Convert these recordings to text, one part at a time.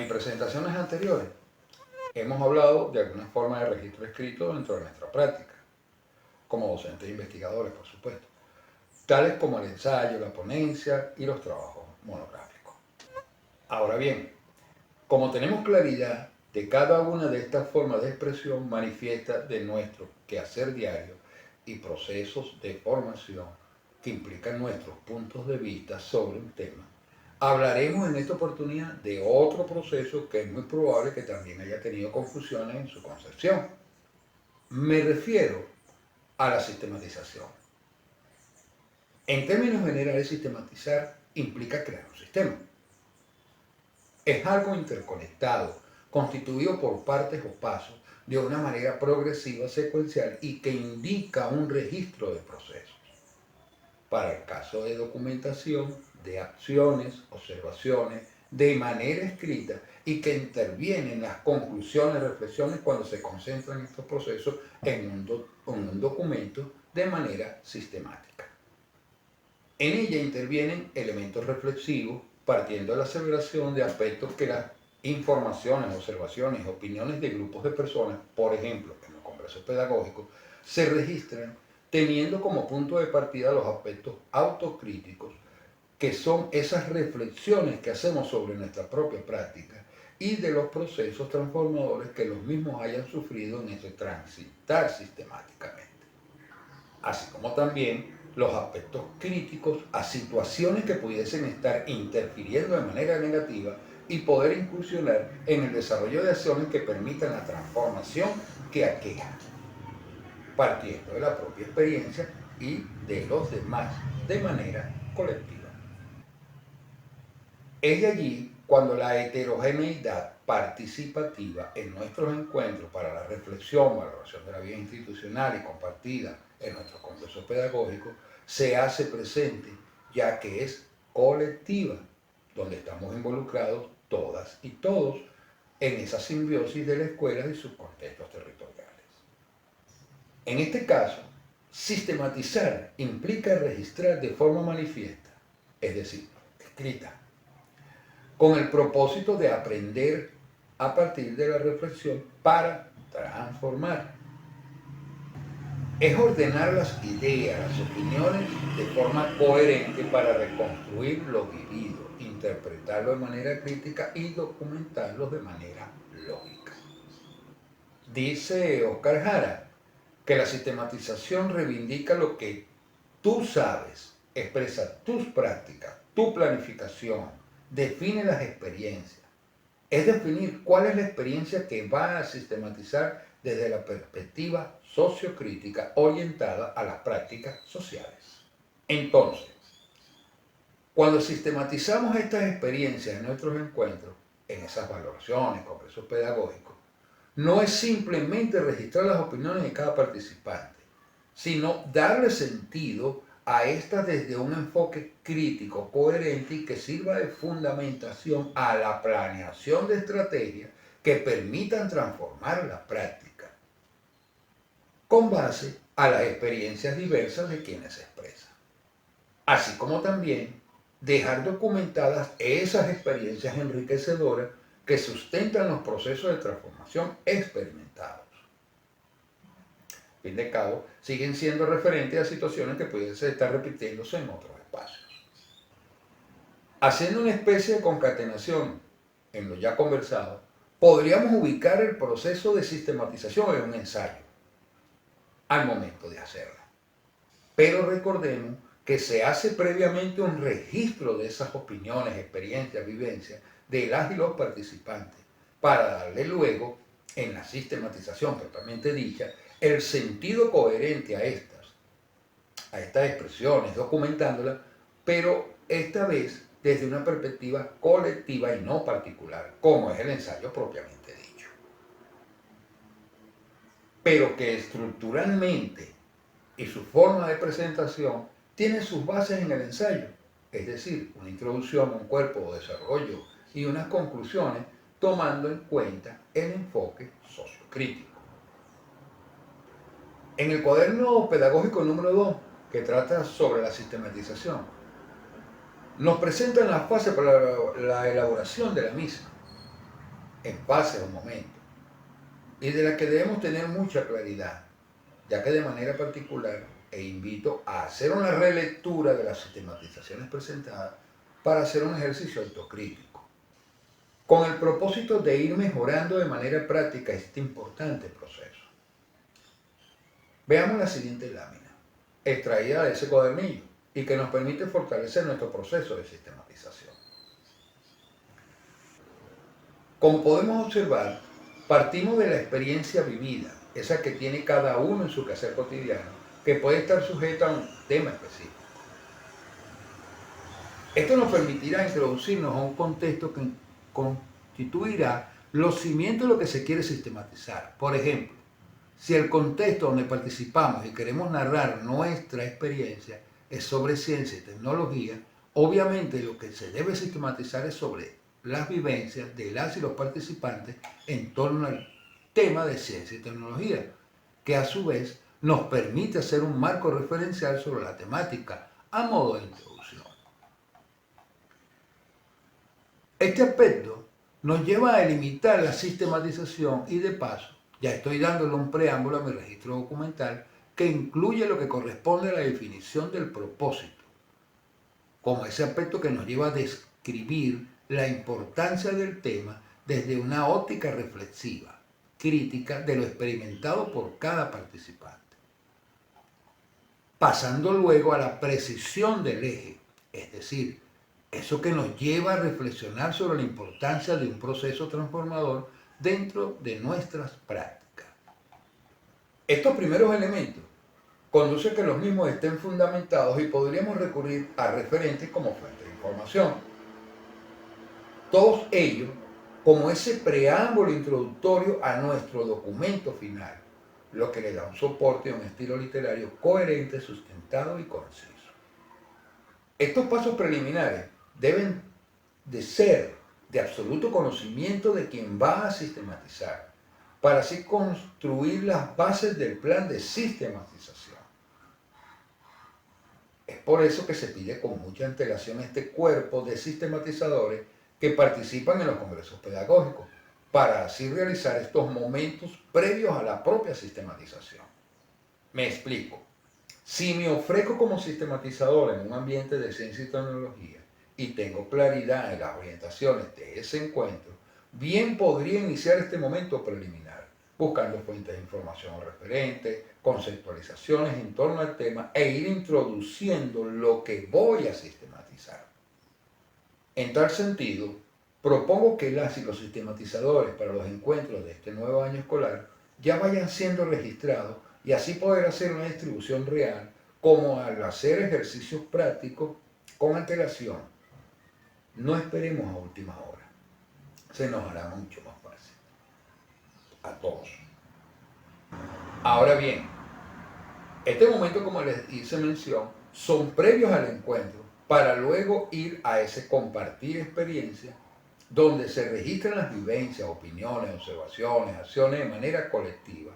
En presentaciones anteriores hemos hablado de alguna forma de registro escrito dentro de nuestra práctica, como docentes e investigadores, por supuesto, tales como el ensayo, la ponencia y los trabajos monográficos. Ahora bien, como tenemos claridad de cada una de estas formas de expresión manifiesta de nuestro quehacer diario y procesos de formación que implican nuestros puntos de vista sobre un tema, hablaremos en esta oportunidad de otro proceso que es muy probable que también haya tenido confusiones en su concepción. Me refiero a la sistematización. En términos generales, sistematizar implica crear un sistema. Es algo interconectado, constituido por partes o pasos de una manera progresiva, secuencial y que indica un registro de procesos. Para el caso de documentación, de acciones, observaciones, de manera escrita y que interviene en las conclusiones, reflexiones cuando se concentran estos procesos en un documento de manera sistemática. En ella intervienen elementos reflexivos partiendo de la aseveración de aspectos que las informaciones, observaciones, opiniones de grupos de personas, por ejemplo, en los congresos pedagógicos, se registran teniendo como punto de partida los aspectos autocríticos, que son esas reflexiones que hacemos sobre nuestra propia práctica y de los procesos transformadores que los mismos hayan sufrido en ese transitar sistemáticamente. Así como también los aspectos críticos a situaciones que pudiesen estar interfiriendo de manera negativa y poder incursionar en el desarrollo de acciones que permitan la transformación que aqueja, partiendo de la propia experiencia y de los demás de manera colectiva. Es de allí cuando la heterogeneidad participativa en nuestros encuentros para la reflexión, valoración de la vida institucional y compartida en nuestros congresos pedagógicos se hace presente, ya que es colectiva, donde estamos involucrados todas y todos en esa simbiosis de la escuela y sus contextos territoriales. En este caso, sistematizar implica registrar de forma manifiesta, es decir, escrita, con el propósito de aprender a partir de la reflexión para transformar. Es ordenar las ideas, las opiniones de forma coherente para reconstruir lo vivido, interpretarlo de manera crítica y documentarlo de manera lógica. Dice Oscar Jara que la sistematización reivindica lo que tú sabes, expresa tus prácticas, tu planificación, define las experiencias. Es definir cuál es la experiencia que va a sistematizar desde la perspectiva sociocrítica orientada a las prácticas sociales. Entonces, cuando sistematizamos estas experiencias en nuestros encuentros, en esas valoraciones, congresos pedagógicos, no es simplemente registrar las opiniones de cada participante, sino darle sentido a estas desde un enfoque crítico, coherente y que sirva de fundamentación a la planeación de estrategias que permitan transformar la práctica, con base a las experiencias diversas de quienes se expresan. Así como también dejar documentadas esas experiencias enriquecedoras que sustentan los procesos de transformación experimentados. Fin de cabo, siguen siendo referentes a situaciones que pudiesen estar repitiéndose en otros espacios. Haciendo una especie de concatenación en lo ya conversado, podríamos ubicar el proceso de sistematización en un ensayo, al momento de hacerlo. Pero recordemos que se hace previamente un registro de esas opiniones, experiencias, vivencias de las y los participantes, para darle luego, en la sistematización propiamente dicha, el sentido coherente a estas expresiones, documentándolas, pero esta vez desde una perspectiva colectiva y no particular, como es el ensayo propiamente dicho. Pero que estructuralmente y su forma de presentación tiene sus bases en el ensayo, es decir, una introducción, un cuerpo de desarrollo y unas conclusiones tomando en cuenta el enfoque sociocrítico. En el cuaderno pedagógico número 2, que trata sobre la sistematización, nos presentan las fases para la elaboración de la misma. en fases o momentos, y de la que debemos tener mucha claridad, ya que de manera particular invito a hacer una relectura de las sistematizaciones presentadas para hacer un ejercicio autocrítico, con el propósito de ir mejorando de manera práctica este importante proceso. Veamos la siguiente lámina, extraída de ese cuadernillo, y que nos permite fortalecer nuestro proceso de sistematización. Como podemos observar, partimos de la experiencia vivida, esa que tiene cada uno en su quehacer cotidiano, que puede estar sujeta a un tema específico. Esto nos permitirá introducirnos a un contexto que constituirá los cimientos de lo que se quiere sistematizar. Por ejemplo, si el contexto donde participamos y queremos narrar nuestra experiencia es sobre ciencia y tecnología, obviamente lo que se debe sistematizar es sobre las vivencias de las y los participantes en torno al tema de ciencia y tecnología, que a su vez nos permite hacer un marco referencial sobre la temática a modo de introducción. Este aspecto nos lleva a delimitar la sistematización y de paso ya estoy dándole un preámbulo a mi registro documental que incluye lo que corresponde a la definición del propósito, como ese aspecto que nos lleva a describir la importancia del tema desde una óptica reflexiva, crítica de lo experimentado por cada participante. Pasando luego a la precisión del eje, es decir, eso que nos lleva a reflexionar sobre la importancia de un proceso transformador dentro de nuestras prácticas. Estos primeros elementos conducen a que los mismos estén fundamentados y podríamos recurrir a referentes como fuente de información. Todos ellos como ese preámbulo introductorio a nuestro documento final, lo que le da un soporte a un estilo literario coherente, sustentado y conciso. Estos pasos preliminares deben de ser de absoluto conocimiento de quien va a sistematizar, para así construir las bases del plan de sistematización. Es por eso que se pide con mucha antelación este cuerpo de sistematizadores que participan en los congresos pedagógicos, para así realizar estos momentos previos a la propia sistematización. Me explico. Si me ofrezco como sistematizador en un ambiente de ciencia y tecnología y tengo claridad en las orientaciones de ese encuentro, bien podría iniciar este momento preliminar, buscando fuentes de información referentes, conceptualizaciones en torno al tema e ir introduciendo lo que voy a sistematizar. En tal sentido, propongo que las y los sistematizadores para los encuentros de este nuevo año escolar ya vayan siendo registrados y así poder hacer una distribución real, como al hacer ejercicios prácticos con antelación. No esperemos a última hora, se nos hará mucho más fácil a todos. Ahora bien, este momento, como les hice mención, son previos al encuentro para luego ir a ese compartir experiencia donde se registran las vivencias, opiniones, observaciones, acciones de manera colectiva,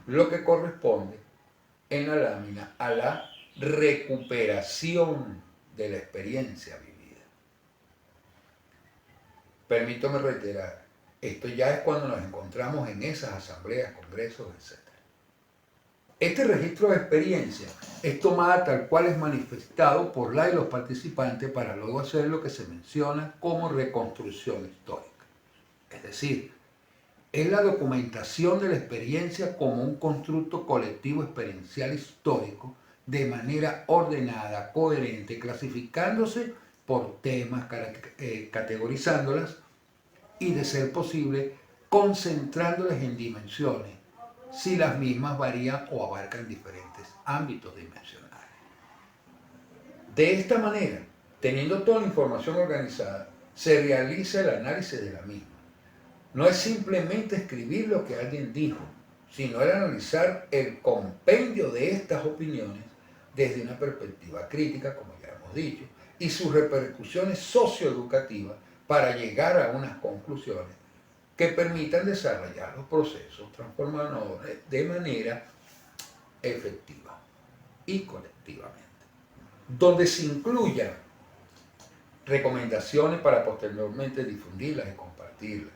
lo que corresponde en la lámina a la recuperación de la experiencia vivida. Permítame reiterar, esto ya es cuando nos encontramos en esas asambleas, congresos, etc. Este registro de experiencia es tomada tal cual es manifestado por la y los participantes para luego hacer lo que se menciona como reconstrucción histórica. Es decir, es la documentación de la experiencia como un constructo colectivo experiencial histórico de manera ordenada, coherente, clasificándose por temas, categorizándolas y, de ser posible, concentrándolas en dimensiones, si las mismas varían o abarcan diferentes ámbitos dimensionales. De esta manera, teniendo toda la información organizada, se realiza el análisis de la misma. No es simplemente escribir lo que alguien dijo, sino el analizar el compendio de estas opiniones desde una perspectiva crítica, como ya hemos dicho, y sus repercusiones socioeducativas para llegar a unas conclusiones que permitan desarrollar los procesos transformadores de manera efectiva y colectivamente, donde se incluyan recomendaciones para posteriormente difundirlas y compartirlas,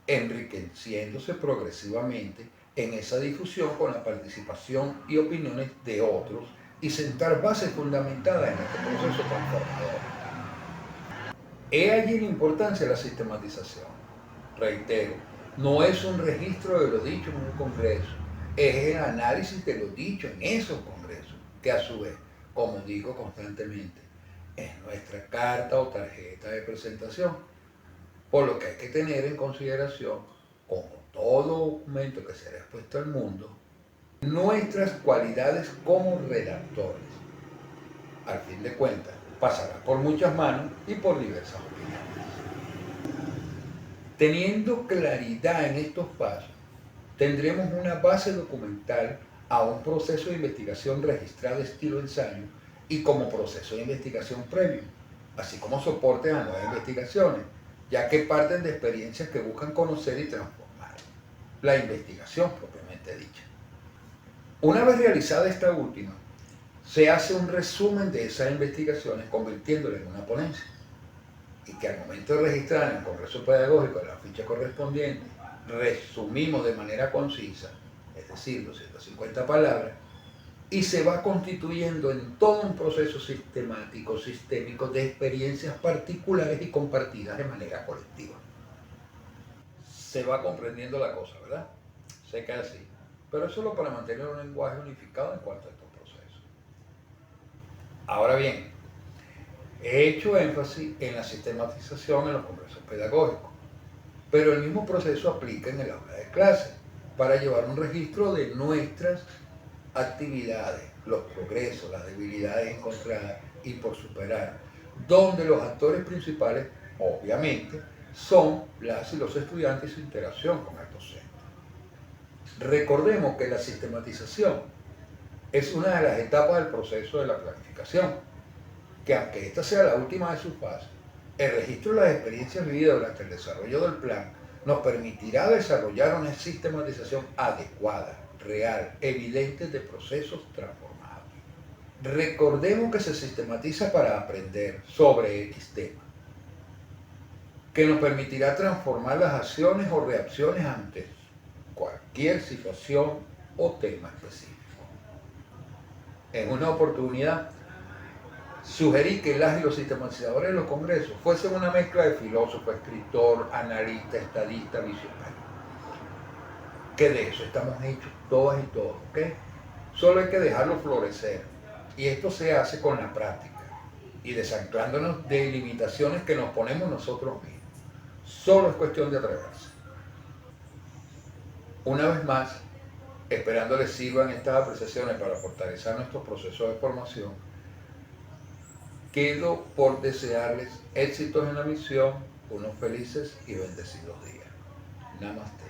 enriqueciéndose progresivamente en esa difusión con la participación y opiniones de otros y sentar bases fundamentadas en este proceso transformador. He allí la importancia de la sistematización. Reitero, no es un registro de lo dicho en un congreso, es el análisis de lo dicho en esos congresos, que a su vez, como digo constantemente, es nuestra carta o tarjeta de presentación, por lo que hay que tener en consideración, como todo documento que será expuesto al mundo, nuestras cualidades como redactores. Al fin de cuentas, pasará por muchas manos y por diversas opiniones. Teniendo claridad en estos pasos, tendremos una base documental a un proceso de investigación registrado estilo ensayo y como proceso de investigación previo, así como soporte a nuevas investigaciones, ya que parten de experiencias que buscan conocer y transformar la investigación propiamente dicha. Una vez realizada esta última, se hace un resumen de esas investigaciones convirtiéndolas en una ponencia, y que al momento de registrar en el Congreso Pedagógico la ficha correspondiente, resumimos de manera concisa, es decir, 250 palabras, y se va constituyendo en todo un proceso sistemático, sistémico de experiencias particulares y compartidas de manera colectiva. Se va comprendiendo la cosa, ¿verdad? Sé que es así, pero es solo para mantener un lenguaje unificado en cuanto a estos procesos. Ahora bien, he hecho énfasis en la sistematización en los congresos pedagógicos, pero el mismo proceso aplica en el aula de clase para llevar un registro de nuestras actividades, los progresos, las debilidades encontradas y por superar, donde los actores principales, obviamente, son las y los estudiantes y su interacción con el docente. Recordemos que la sistematización es una de las etapas del proceso de la planificación, que aunque esta sea la última de sus fases, el registro de las experiencias vividas durante el desarrollo del plan nos permitirá desarrollar una sistematización adecuada, real, evidente de procesos transformados. Recordemos que se sistematiza para aprender sobre X tema, que nos permitirá transformar las acciones o reacciones ante cualquier situación o tema específico. En una oportunidad, sugerí que las y los sistematizadores de los congresos fuesen una mezcla de filósofo, escritor, analista, estadista, visionario. Que de eso estamos hechos todas y todos, ¿ok? Solo hay que dejarlo florecer. Y esto se hace con la práctica y desanclándonos de limitaciones que nos ponemos nosotros mismos. Solo es cuestión de atreverse. Una vez más, esperando les sirvan estas apreciaciones para fortalecer nuestros procesos de formación, quedo por desearles éxitos en la misión, unos felices y bendecidos días. Namaste.